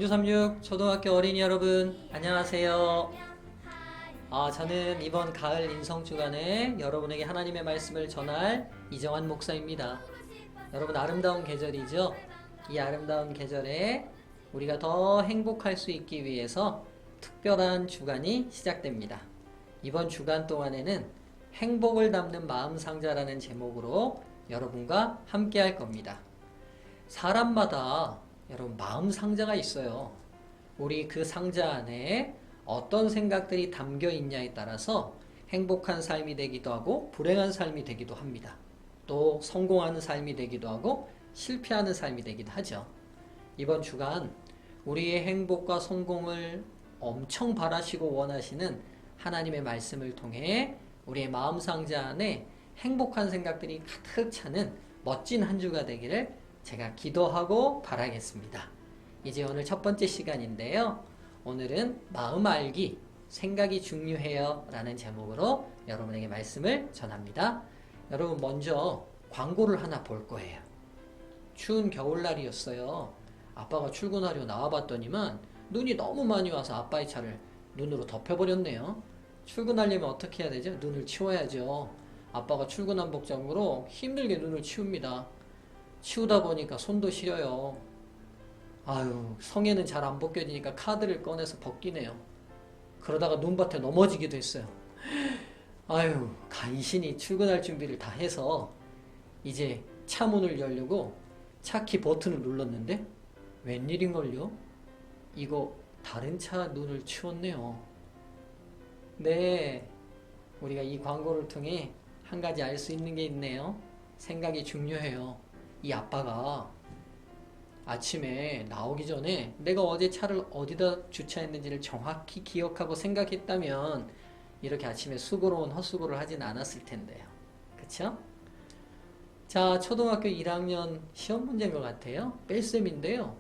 3936 초등학교 어린이 여러분 안녕하세요. 저는 이번 가을 인성주간에 여러분에게 하나님의 말씀을 전할 이정환 목사입니다. 여러분 아름다운 계절이죠? 이 아름다운 계절에 우리가 더 행복할 수 있기 위해서 특별한 주간이 시작됩니다. 이번 주간 동안에는 행복을 담는 마음상자라는 제목으로 여러분과 함께 할 겁니다. 사람마다 여러분 마음 상자가 있어요. 우리 그 상자 안에 어떤 생각들이 담겨 있냐에 따라서 행복한 삶이 되기도 하고 불행한 삶이 되기도 합니다. 또 성공하는 삶이 되기도 하고 실패하는 삶이 되기도 하죠. 이번 주간 우리의 행복과 성공을 엄청 바라시고 원하시는 하나님의 말씀을 통해 우리의 마음 상자 안에 행복한 생각들이 가득 차는 멋진 한 주가 되기를 제가 기도하고 바라겠습니다. 이제 오늘 첫 번째 시간인데요. 오늘은 마음 알기, 생각이 중요해요 라는 제목으로 여러분에게 말씀을 전합니다. 여러분 먼저 광고를 하나 볼 거예요. 추운 겨울날이었어요. 아빠가 출근하려 나와봤더니만 눈이 너무 많이 와서 아빠의 차를 눈으로 덮여버렸네요. 출근하려면 어떻게 해야 되죠? 눈을 치워야죠. 아빠가 출근 한복장으로 힘들게 눈을 치웁니다. 치우다 보니까 손도 시려요. 성에는 잘 안 벗겨지니까 카드를 꺼내서 벗기네요. 그러다가 눈밭에 넘어지기도 했어요. 간신히 출근할 준비를 다 해서 이제 차 문을 열려고 차키 버튼을 눌렀는데 웬일인걸요? 이거 다른 차 눈을 치웠네요. 네, 우리가 이 광고를 통해 한 가지 알 수 있는 게 있네요. 생각이 중요해요. 이 아빠가 아침에 나오기 전에 내가 어제 차를 어디다 주차했는지를 정확히 기억하고 생각했다면 이렇게 아침에 수고로운 헛수고를 하진 않았을 텐데요. 그쵸? 자, 초등학교 1학년 시험 문제인 것 같아요. 뺄셈인데요.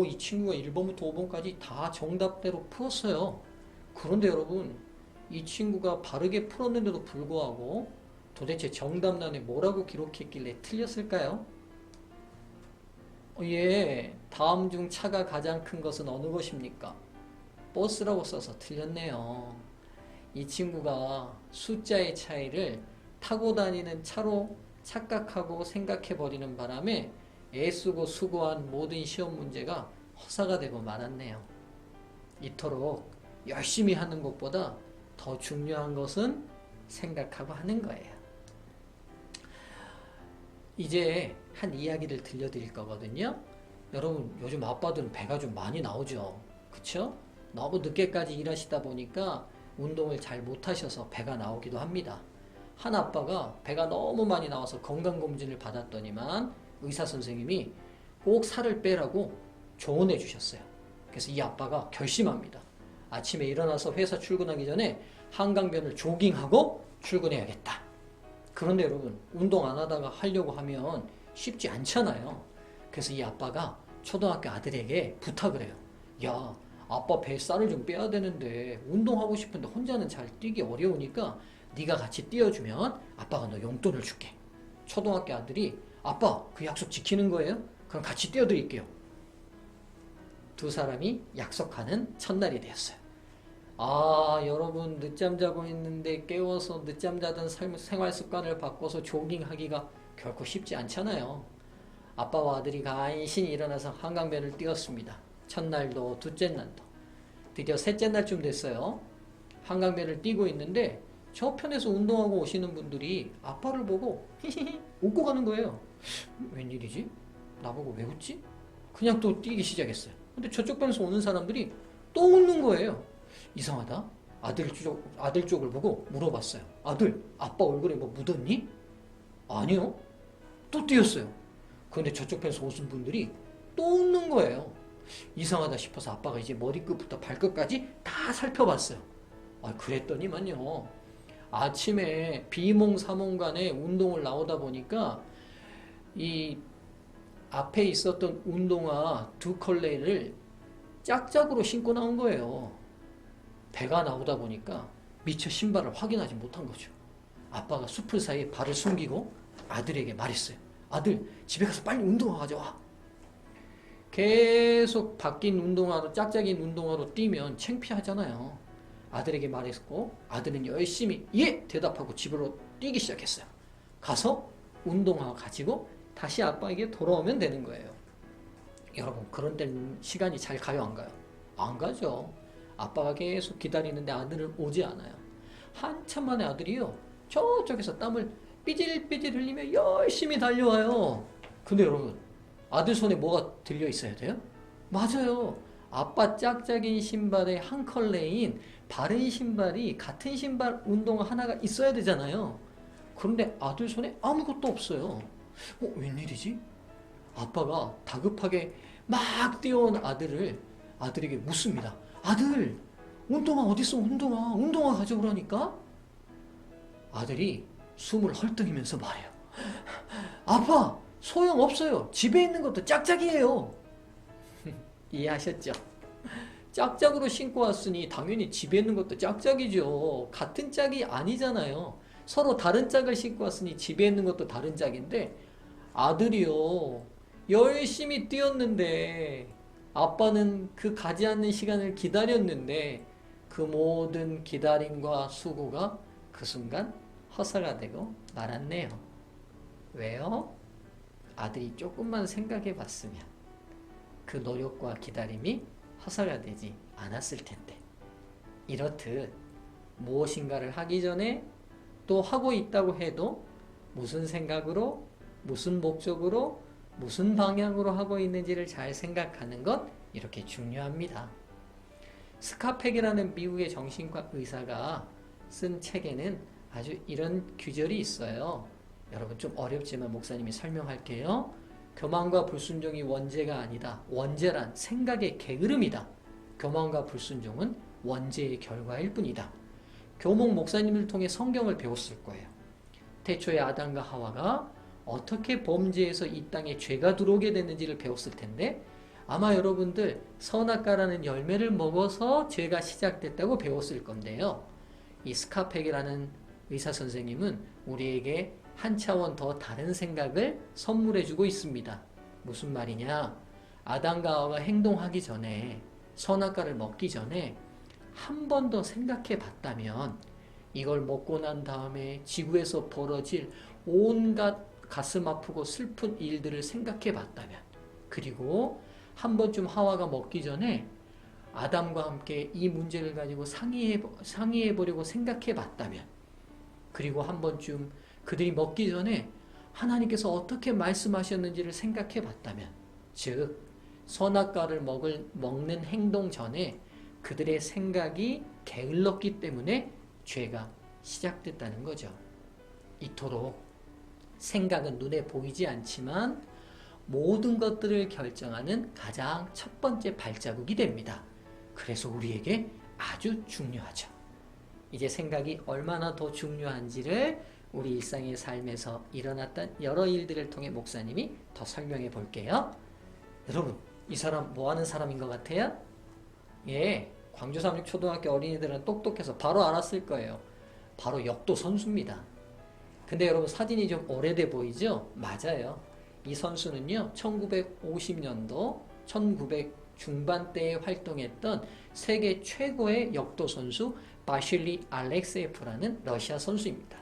이 친구가 1번부터 5번까지 다 정답대로 풀었어요. 그런데 여러분, 이 친구가 바르게 풀었는데도 불구하고 도대체 정답란에 뭐라고 기록했길래 틀렸을까요? 다음 중 차가 가장 큰 것은 어느 것입니까? 버스라고 써서 틀렸네요. 이 친구가 숫자의 차이를 타고 다니는 차로 착각하고 생각해버리는 바람에 애쓰고 수고한 모든 시험 문제가 허사가 되고 말았네요. 이토록 열심히 하는 것보다 더 중요한 것은 생각하고 하는 거예요. 이제 한 이야기를 들려드릴 거거든요. 여러분 요즘 아빠들은 배가 좀 많이 나오죠. 그쵸? 너무 늦게까지 일하시다 보니까 운동을 잘 못하셔서 배가 나오기도 합니다. 한 아빠가 배가 너무 많이 나와서 건강검진을 받았더니만 의사선생님이 꼭 살을 빼라고 조언해 주셨어요. 그래서 이 아빠가 결심합니다. 아침에 일어나서 회사 출근하기 전에 한강변을 조깅하고 출근해야겠다. 그런데 여러분 운동 안 하다가 하려고 하면 쉽지 않잖아요. 그래서 이 아빠가 초등학교 아들에게 부탁을 해요. 야, 아빠 뱃살을 좀 빼야 되는데 운동하고 싶은데 혼자는 잘 뛰기 어려우니까 네가 같이 뛰어주면 아빠가 너 용돈을 줄게. 초등학교 아들이 아빠 그 약속 지키는 거예요? 그럼 같이 뛰어드릴게요. 두 사람이 약속하는 첫날이 되었어요. 여러분 늦잠 자고 있는데 깨워서 늦잠 자던 생활 습관을 바꿔서 조깅하기가 결코 쉽지 않잖아요. 아빠와 아들이 간신히 일어나서 한강변을 뛰었습니다. 첫날도 둘째 날도. 드디어 셋째 날쯤 됐어요. 한강변을 뛰고 있는데 저편에서 운동하고 오시는 분들이 아빠를 보고 히히히 웃고 가는 거예요. 웬일이지? 나보고 왜 웃지? 그냥 또 뛰기 시작했어요. 근데 저쪽 편에서 오는 사람들이 또 웃는 거예요. 이상하다. 아들 쪽을 보고 물어봤어요. 아들, 아빠 얼굴에 뭐 묻었니? 아니요. 또 뛰었어요. 그런데 저쪽 편에서 오신 분들이 또 웃는 거예요. 이상하다 싶어서 아빠가 이제 머리끝부터 발끝까지 다 살펴봤어요. 그랬더니만요. 아침에 비몽사몽간에 운동을 나오다 보니까 이 앞에 있었던 운동화 두 컬레를 짝짝으로 신고 나온 거예요. 배가 나오다 보니까 미처 신발을 확인하지 못한 거죠. 아빠가 숲을 사이에 발을 숨기고 아들에게 말했어요. 아들, 집에 가서 빨리 운동화 가져와. 계속 바뀐 운동화로 짝짝인 운동화로 뛰면 창피하잖아요. 아들에게 말했고 아들은 열심히 예! 대답하고 집으로 뛰기 시작했어요. 가서 운동화 가지고 다시 아빠에게 돌아오면 되는 거예요. 여러분 그런 데는 시간이 잘 가요 안 가요? 안 가죠. 아빠가 계속 기다리는데 아들은 오지 않아요. 한참 만에 아들이요 저쪽에서 땀을 삐질삐질 흘리며 열심히 달려와요. 근데 여러분 아들 손에 뭐가 들려 있어야 돼요? 맞아요. 아빠 짝짝인 신발에 한 컬레인 바른 신발이 같은 신발 운동화 하나가 있어야 되잖아요. 그런데 아들 손에 아무것도 없어요. 웬일이지? 아빠가 다급하게 막 뛰어온 아들에게 묻습니다. 아들, 운동화 어딨어? 운동화 가져오라니까? 아들이 숨을 헐떡이면서 말해요. 아빠, 소용없어요. 집에 있는 것도 짝짝이에요. 이해하셨죠? 짝짝으로 신고 왔으니 당연히 집에 있는 것도 짝짝이죠. 같은 짝이 아니잖아요. 서로 다른 짝을 신고 왔으니 집에 있는 것도 다른 짝인데 아들이요 열심히 뛰었는데 아빠는 그 가지 않는 시간을 기다렸는데 그 모든 기다림과 수고가 그 순간 허사가 되고 말았네요. 왜요? 아들이 조금만 생각해 봤으면 그 노력과 기다림이 허사가 되지 않았을 텐데. 이렇듯 무엇인가를 하기 전에 또 하고 있다고 해도 무슨 생각으로, 무슨 목적으로, 무슨 방향으로 하고 있는지를 잘 생각하는 것 이렇게 중요합니다. 스카펙이라는 미국의 정신과 의사가 쓴 책에는 아주 이런 규절이 있어요. 여러분 좀 어렵지만 목사님이 설명할게요. 교만과 불순종이 원죄가 아니다. 원죄란 생각의 게으름이다. 교만과 불순종은 원죄의 결과일 뿐이다. 교목 목사님을 통해 성경을 배웠을 거예요. 태초에 아담과 하와가 어떻게 범죄해서 이 땅에 죄가 들어오게 됐는지를 배웠을 텐데 아마 여러분들 선악과라는 열매를 먹어서 죄가 시작됐다고 배웠을 건데요. 이 스카펙이라는 의사 선생님은 우리에게 한 차원 더 다른 생각을 선물해주고 있습니다. 무슨 말이냐? 아담과 하와가 행동하기 전에 선악과를 먹기 전에 한 번 더 생각해 봤다면 이걸 먹고 난 다음에 지구에서 벌어질 온갖 가슴 아프고 슬픈 일들을 생각해 봤다면 그리고 한 번쯤 하와가 먹기 전에 아담과 함께 이 문제를 가지고 상의해 보려고 생각해 봤다면 그리고 한 번쯤 그들이 먹기 전에 하나님께서 어떻게 말씀하셨는지를 생각해 봤다면 즉 선악과를 먹는 행동 전에 그들의 생각이 게을렀기 때문에 죄가 시작됐다는 거죠. 이토록 생각은 눈에 보이지 않지만 모든 것들을 결정하는 가장 첫 번째 발자국이 됩니다. 그래서 우리에게 아주 중요하죠. 이제 생각이 얼마나 더 중요한지를 우리 일상의 삶에서 일어났던 여러 일들을 통해 목사님이 더 설명해 볼게요. 여러분, 이 사람 뭐 하는 사람인 것 같아요? 예, 광주 삼육초등학교 어린이들은 똑똑해서 바로 알았을 거예요. 바로 역도 선수입니다. 근데 여러분 사진이 좀 오래돼 보이죠? 맞아요. 이 선수는요, 1950년도, 1900 중반대에 활동했던 세계 최고의 역도 선수 바실리 알렉세예프라는 러시아 선수입니다.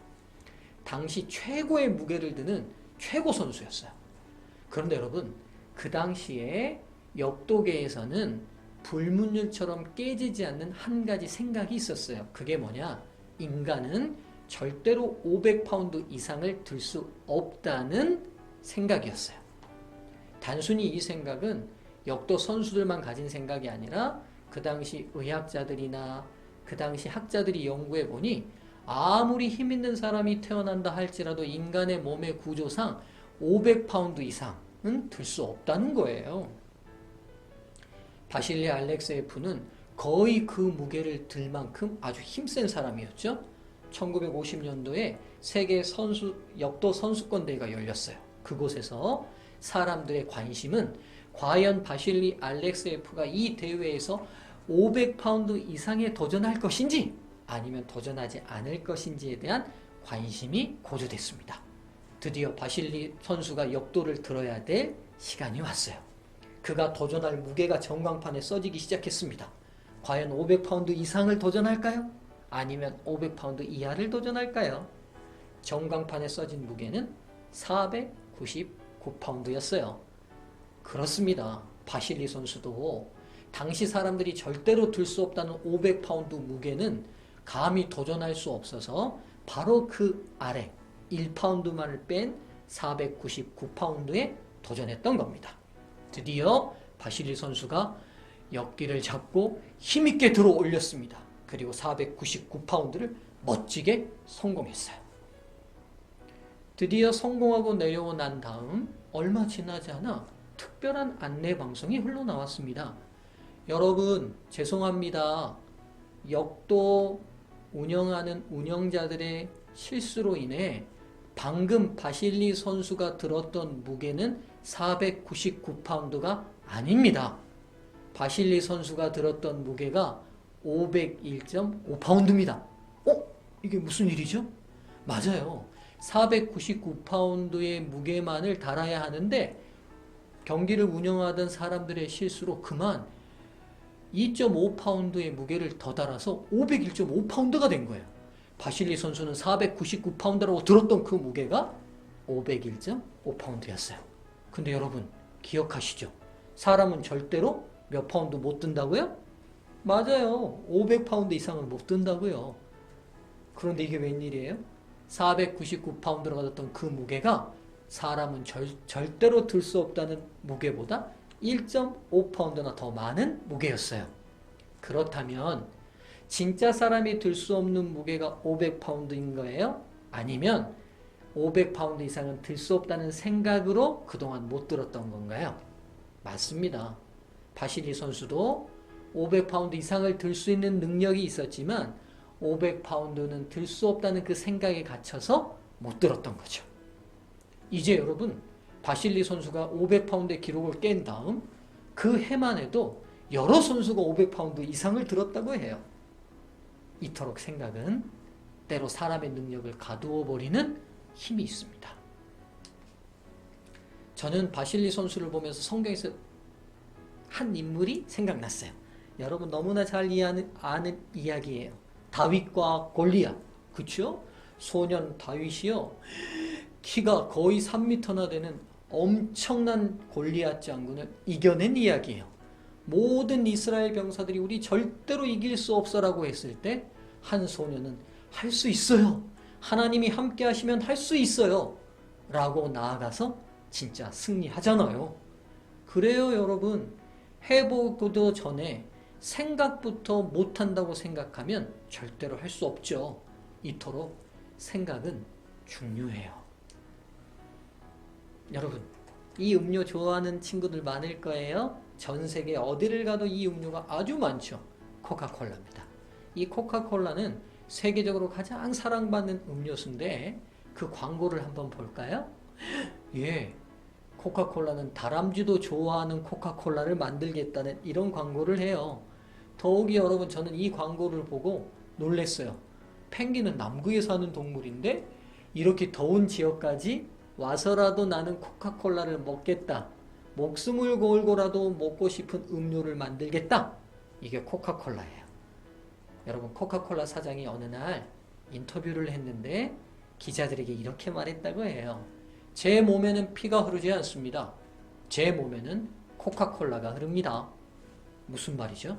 당시 최고의 무게를 드는 최고 선수였어요. 그런데 여러분, 그 당시에 역도계에서는 불문율처럼 깨지지 않는 한 가지 생각이 있었어요. 그게 뭐냐? 인간은 절대로 500파운드 이상을 들 수 없다는 생각이었어요. 단순히 이 생각은 역도 선수들만 가진 생각이 아니라 그 당시 의학자들이나 그 당시 학자들이 연구해 보니 아무리 힘 있는 사람이 태어난다 할지라도 인간의 몸의 구조상 500파운드 이상은 들 수 없다는 거예요. 바실리 알렉세예프는 거의 그 무게를 들 만큼 아주 힘센 사람이었죠. 1950년도에 세계 역도 선수권 대회가 열렸어요. 그곳에서 사람들의 관심은 과연 바실리 알렉세예프가 이 대회에서 500파운드 이상에 도전할 것인지 아니면 도전하지 않을 것인지에 대한 관심이 고조됐습니다. 드디어 바실리 선수가 역도를 들어야 될 시간이 왔어요. 그가 도전할 무게가 전광판에 써지기 시작했습니다. 과연 500파운드 이상을 도전할까요? 아니면 500파운드 이하를 도전할까요? 전광판에 써진 무게는 499파운드였어요. 그렇습니다. 바실리 선수도 당시 사람들이 절대로 들 수 없다는 500파운드 무게는 감히 도전할 수 없어서 바로 그 아래 1파운드만을 뺀 499파운드에 도전했던 겁니다. 드디어 바실리 선수가 역기를 잡고 힘있게 들어 올렸습니다. 그리고 499파운드를 멋지게 성공했어요. 드디어 성공하고 내려오 난 다음 얼마 지나지 않아 특별한 안내 방송이 흘러나왔습니다. 여러분, 죄송합니다. 역도 운영하는 운영자들의 실수로 인해 방금 바실리 선수가 들었던 무게는 499파운드가 아닙니다. 바실리 선수가 들었던 무게가 501.5파운드입니다. 이게 무슨 일이죠? 맞아요. 499파운드의 무게만을 달아야 하는데 경기를 운영하던 사람들의 실수로 그만 2.5파운드의 무게를 더 달아서 501.5파운드가 된 거예요. 바실리 선수는 499파운드라고 들었던 그 무게가 501.5파운드였어요. 근데 여러분 기억하시죠? 사람은 절대로 몇 파운드 못 든다고요? 맞아요. 500파운드 이상은 못 든다고요. 그런데 이게 웬일이에요? 499파운드로 가졌던 그 무게가 사람은 절대로 들 수 없다는 무게보다 1.5파운드나 더 많은 무게였어요. 그렇다면 진짜 사람이 들 수 없는 무게가 500파운드인 거예요? 아니면 500파운드 이상은 들 수 없다는 생각으로 그동안 못 들었던 건가요? 맞습니다. 바실리 선수도 500파운드 이상을 들 수 있는 능력이 있었지만 500파운드는 들 수 없다는 그 생각에 갇혀서 못 들었던 거죠. 이제 여러분, 바실리 선수가 500파운드의 기록을 깬 다음 그 해만 해도 여러 선수가 500파운드 이상을 들었다고 해요. 이토록 생각은 때로 사람의 능력을 가두어 버리는 힘이 있습니다. 저는 바실리 선수를 보면서 성경에서 한 인물이 생각났어요. 여러분 너무나 잘 아는 이야기예요. 다윗과 골리앗. 그렇죠? 소년 다윗이요. 키가 거의 3m나 되는 엄청난 골리앗 장군을 이겨낸 이야기예요. 모든 이스라엘 병사들이 우리 절대로 이길 수 없어라고 했을 때 한 소년은 할 수 있어요. 하나님이 함께 하시면 할 수 있어요. 라고 나아가서 진짜 승리하잖아요. 그래요, 여러분. 해보고도 전에 생각부터 못한다고 생각하면 절대로 할 수 없죠. 이토록 생각은 중요해요. 여러분, 이 음료 좋아하는 친구들 많을 거예요. 전 세계 어디를 가도 이 음료가 아주 많죠. 코카콜라입니다. 이 코카콜라는 세계적으로 가장 사랑받는 음료수인데 그 광고를 한번 볼까요? 예, 코카콜라는 다람쥐도 좋아하는 코카콜라를 만들겠다는 이런 광고를 해요. 더욱이 여러분, 저는 이 광고를 보고 놀랐어요. 펭귄은 남극에 사는 동물인데 이렇게 더운 지역까지 와서라도 나는 코카콜라를 먹겠다. 목숨을 걸고라도 먹고 싶은 음료를 만들겠다. 이게 코카콜라예요. 여러분, 코카콜라 사장이 어느 날 인터뷰를 했는데 기자들에게 이렇게 말했다고 해요. 제 몸에는 피가 흐르지 않습니다. 제 몸에는 코카콜라가 흐릅니다. 무슨 말이죠?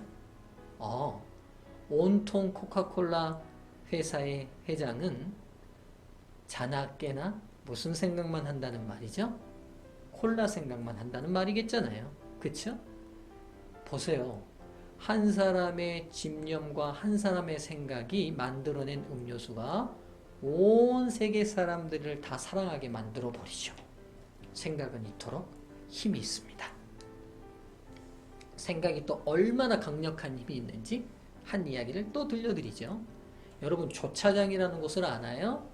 온통 코카콜라 회사의 회장은 자나 깨나 무슨 생각만 한다는 말이죠? 콜라 생각만 한다는 말이겠잖아요. 그쵸? 보세요. 한 사람의 집념과 한 사람의 생각이 만들어낸 음료수가 온 세계 사람들을 다 사랑하게 만들어 버리죠. 생각은 이토록 힘이 있습니다. 생각이 또 얼마나 강력한 힘이 있는지 한 이야기를 또 들려드리죠. 여러분, 조차장이라는 곳을 아나요?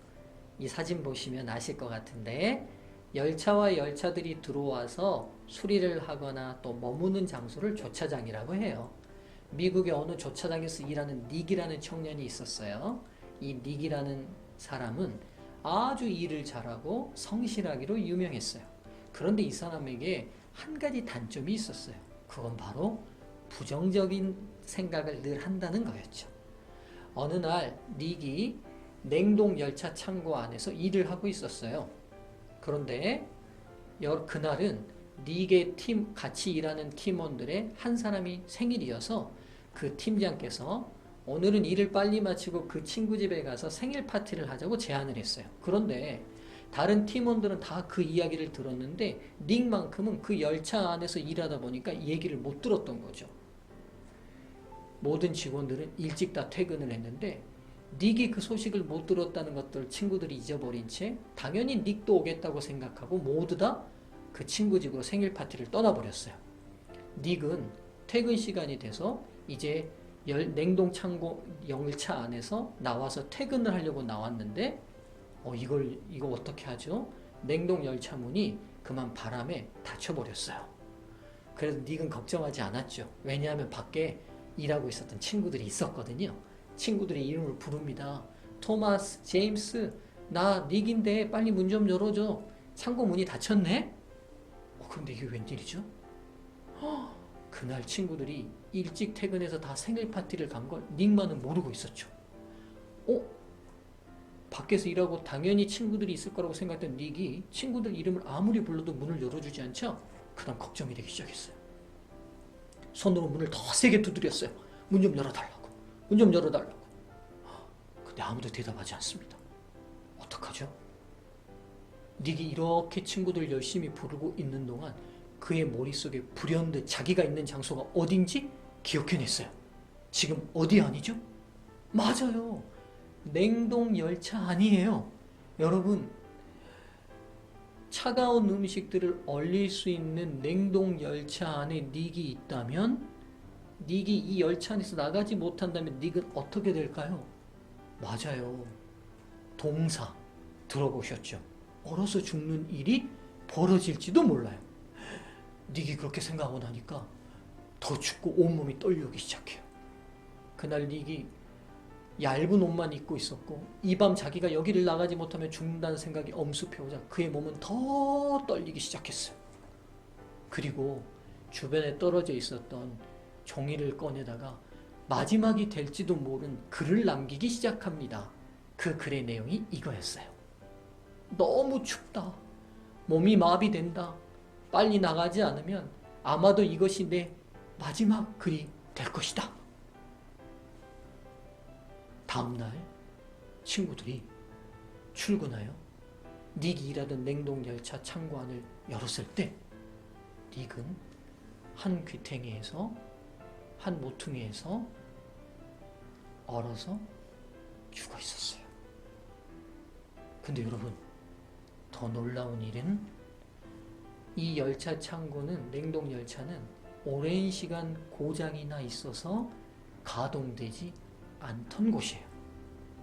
이 사진 보시면 아실 것 같은데 열차와 열차들이 들어와서 수리를 하거나 또 머무는 장소를 조차장이라고 해요. 미국의 어느 조차장에서 일하는 닉이라는 청년이 있었어요. 이 닉이라는 사람은 아주 일을 잘하고 성실하기로 유명했어요. 그런데 이 사람에게 한 가지 단점이 있었어요. 그건 바로 부정적인 생각을 늘 한다는 거였죠. 어느 날 닉이 냉동 열차 창고 안에서 일을 하고 있었어요. 그런데 그날은 닉의 팀 같이 일하는 팀원들의 한 사람이 생일이어서 그 팀장께서 오늘은 일을 빨리 마치고 그 친구 집에 가서 생일 파티를 하자고 제안을 했어요. 그런데 다른 팀원들은 다 그 이야기를 들었는데 닉만큼은 그 열차 안에서 일하다 보니까 얘기를 못 들었던 거죠. 모든 직원들은 일찍 다 퇴근을 했는데 닉이 그 소식을 못 들었다는 것들 친구들이 잊어버린 채 당연히 닉도 오겠다고 생각하고 모두 다 그 친구 집으로 생일 파티를 떠나버렸어요. 닉은 퇴근 시간이 돼서 이제 냉동 창고 열차 안에서 나와서 퇴근을 하려고 나왔는데 이거 어떻게 하죠? 냉동 열차 문이 그만 바람에 닫혀버렸어요. 그래서 닉은 걱정하지 않았죠. 왜냐하면 밖에 일하고 있었던 친구들이 있었거든요. 친구들이 이름을 부릅니다. 토마스, 제임스, 나 닉인데 빨리 문 좀 열어줘. 창고 문이 닫혔네? 그런데 이게 웬일이죠? 그날 친구들이 일찍 퇴근해서 다 생일 파티를 간 걸 닉만은 모르고 있었죠. 밖에서 일하고 당연히 친구들이 있을 거라고 생각했던 닉이 친구들 이름을 아무리 불러도 문을 열어주지 않자 그다음 걱정이 되기 시작했어요. 손으로 문을 더 세게 두드렸어요. 문 좀 열어달라고. 문 좀 열어달라고. 근데 아무도 대답하지 않습니다. 어떡하죠? 닉이 이렇게 친구들 열심히 부르고 있는 동안 그의 머릿속에 불현듯 자기가 있는 장소가 어딘지 기억해냈어요. 지금 어디 아니죠? 맞아요. 냉동 열차 아니에요. 여러분, 차가운 음식들을 얼릴 수 있는 냉동 열차 안에 닉이 있다면 닉이 이 열차 안에서 나가지 못한다면 닉은 어떻게 될까요? 맞아요. 동사 들어보셨죠? 얼어서 죽는 일이 벌어질지도 몰라요. 닉이 그렇게 생각하고 나니까 더 춥고 온몸이 떨리기 시작해요. 그날 닉이 얇은 옷만 입고 있었고 이 밤 자기가 여기를 나가지 못하면 죽는다는 생각이 엄습해오자 그의 몸은 더 떨리기 시작했어요. 그리고 주변에 떨어져 있었던 종이를 꺼내다가 마지막이 될지도 모른 글을 남기기 시작합니다. 그 글의 내용이 이거였어요. 너무 춥다. 몸이 마비된다. 빨리 나가지 않으면 아마도 이것이 내 마지막 글이 될 것이다. 다음날 친구들이 출근하여 닉이 일하던 냉동열차 창고안을 열었을 때 닉은 한 귀퉁이에서 한 모퉁이에서 얼어서 죽어 있었어요. 근데 여러분, 더 놀라운 일은 이 열차 창고는 냉동열차는 오랜 시간 고장이 나 있어서 가동되지 않던 곳이에요.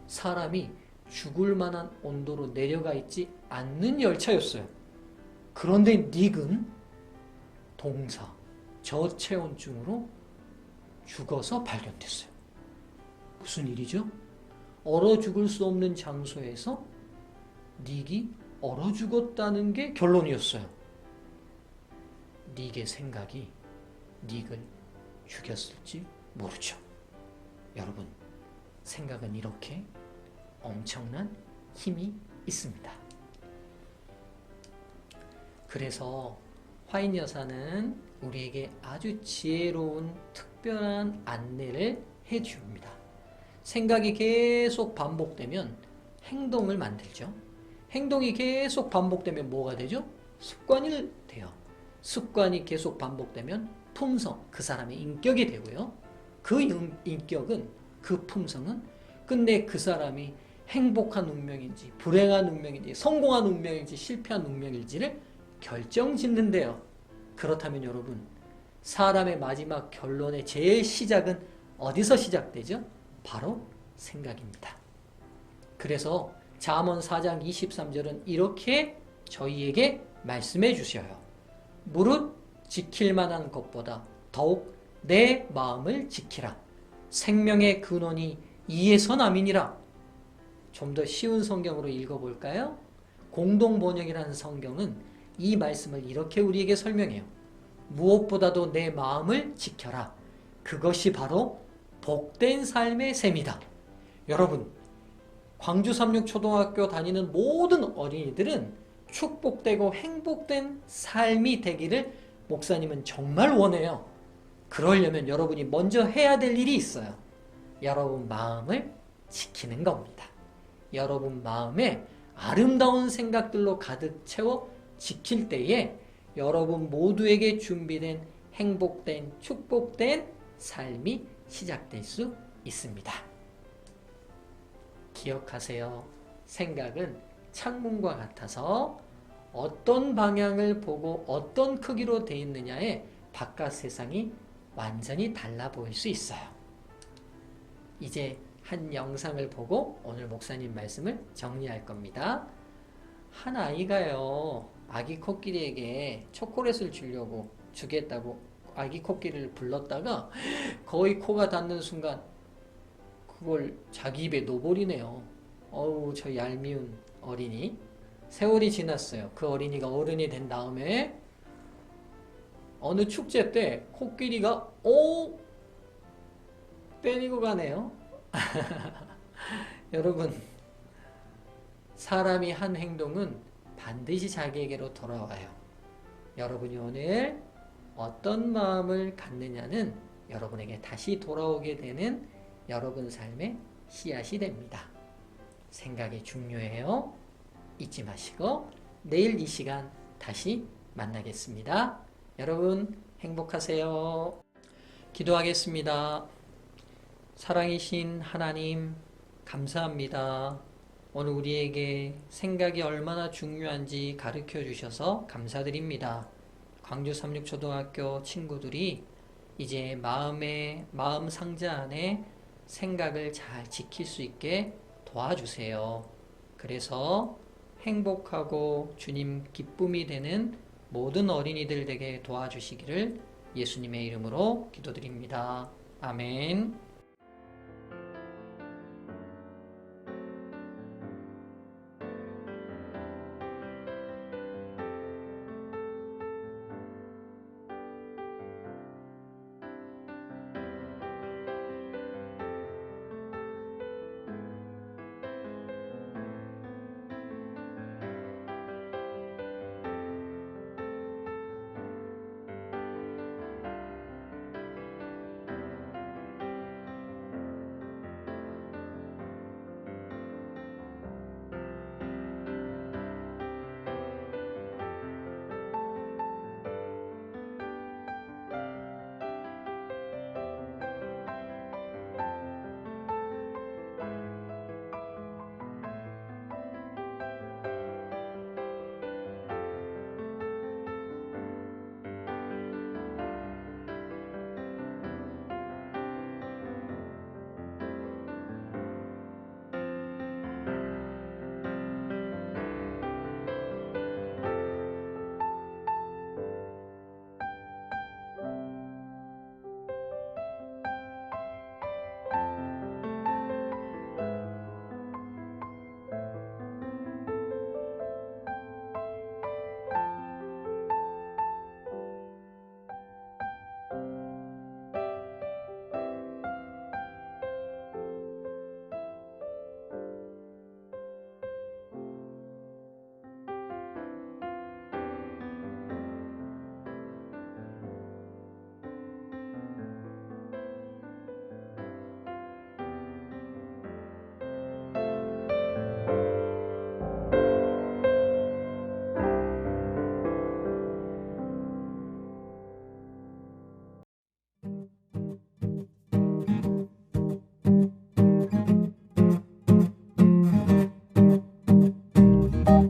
사람이 죽을 만한 온도로 내려가 있지 않는 열차였어요. 그런데 닉은 동사, 저체온증으로 죽어서 발견됐어요. 무슨 일이죠? 얼어 죽을 수 없는 장소에서 닉이 얼어 죽었다는 게 결론이었어요. 닉의 생각이 닉을 죽였을지 모르죠. 여러분, 생각은 이렇게 엄청난 힘이 있습니다. 그래서 화인 여사는 우리에게 아주 지혜로운 특별한 안내를 해줍니다. 생각이 계속 반복되면 행동을 만들죠. 행동이 계속 반복되면 뭐가 되죠? 습관이 돼요. 습관이 계속 반복되면 품성, 그 사람의 인격이 되고요. 그 인격은, 그 품성은 끝내 그 사람이 행복한 운명인지 불행한 운명인지 성공한 운명인지 실패한 운명인지를 결정짓는데요. 그렇다면 여러분, 사람의 마지막 결론의 제일 시작은 어디서 시작되죠? 바로 생각입니다. 그래서 잠언 4장 23절은 이렇게 저희에게 말씀해 주셔요. 무릇 지킬 만한 것보다 더욱 내 마음을 지키라. 생명의 근원이 이에서 남이니라. 좀 더 쉬운 성경으로 읽어볼까요? 공동번역이라는 성경은 이 말씀을 이렇게 우리에게 설명해요. 무엇보다도 내 마음을 지켜라. 그것이 바로 복된 삶의 셈이다. 여러분, 광주 삼육초등학교 다니는 모든 어린이들은 축복되고 행복된 삶이 되기를 목사님은 정말 원해요. 그러려면 여러분이 먼저 해야 될 일이 있어요. 여러분 마음을 지키는 겁니다. 여러분 마음에 아름다운 생각들로 가득 채워 지킬 때에 여러분 모두에게 준비된 행복된 축복된 삶이 시작될 수 있습니다. 기억하세요. 생각은 창문과 같아서 어떤 방향을 보고 어떤 크기로 되어 있느냐에 바깥 세상이 완전히 달라 보일 수 있어요. 이제 한 영상을 보고 오늘 목사님 말씀을 정리할 겁니다. 한 아이가요, 아기 코끼리에게 초콜릿을 주겠다고 아기 코끼리를 불렀다가 거의 코가 닿는 순간 그걸 자기 입에 넣어버리네요. 어우, 저 얄미운 어린이. 세월이 지났어요. 그 어린이가 어른이 된 다음에 어느 축제 때 코끼리가 때리고 가네요. 여러분, 사람이 한 행동은 반드시 자기에게로 돌아와요. 여러분이 오늘 어떤 마음을 갖느냐는 여러분에게 다시 돌아오게 되는 여러분 삶의 씨앗이 됩니다. 생각이 중요해요. 잊지 마시고 내일 이 시간 다시 만나겠습니다. 여러분 행복하세요. 기도하겠습니다. 사랑이신 하나님, 감사합니다. 오늘 우리에게 생각이 얼마나 중요한지 가르쳐 주셔서 감사드립니다. 광주 삼육초등학교 친구들이 이제 마음 상자 안에 생각을 잘 지킬 수 있게 도와주세요. 그래서 행복하고 주님 기쁨이 되는 모든 어린이들 되게 도와주시기를 예수님의 이름으로 기도드립니다. 아멘.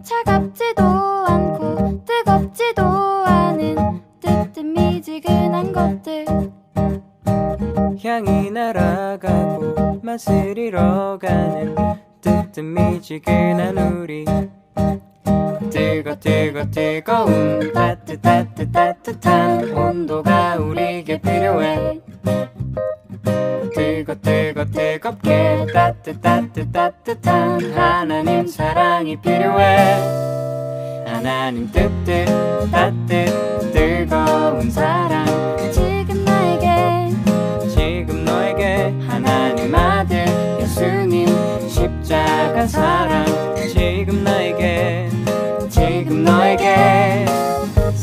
차갑지도 않고 뜨겁지도 않은 뜨뜻미지근한 것들, 향이 날아가고 맛을 잃어가는 뜨뜻미지근한 우리. 뜨거운 따뜻한 온도가 우리에게 필요해. 뜨겁게 따뜻한 하나님 사랑이 필요해. 하나님 뜨거운 사랑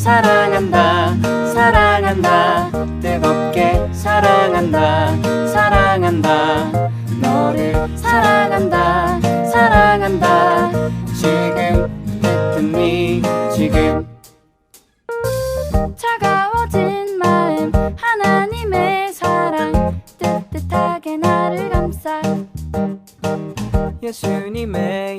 사랑한다 사랑한다 뜨겁게 사랑한다 사랑한다 너를 사랑한다 사랑한다 지금 뜨뜻미 지금 차가워진 마음 하나님의 사랑 뜨뜻하게 나를 감싸 예수님의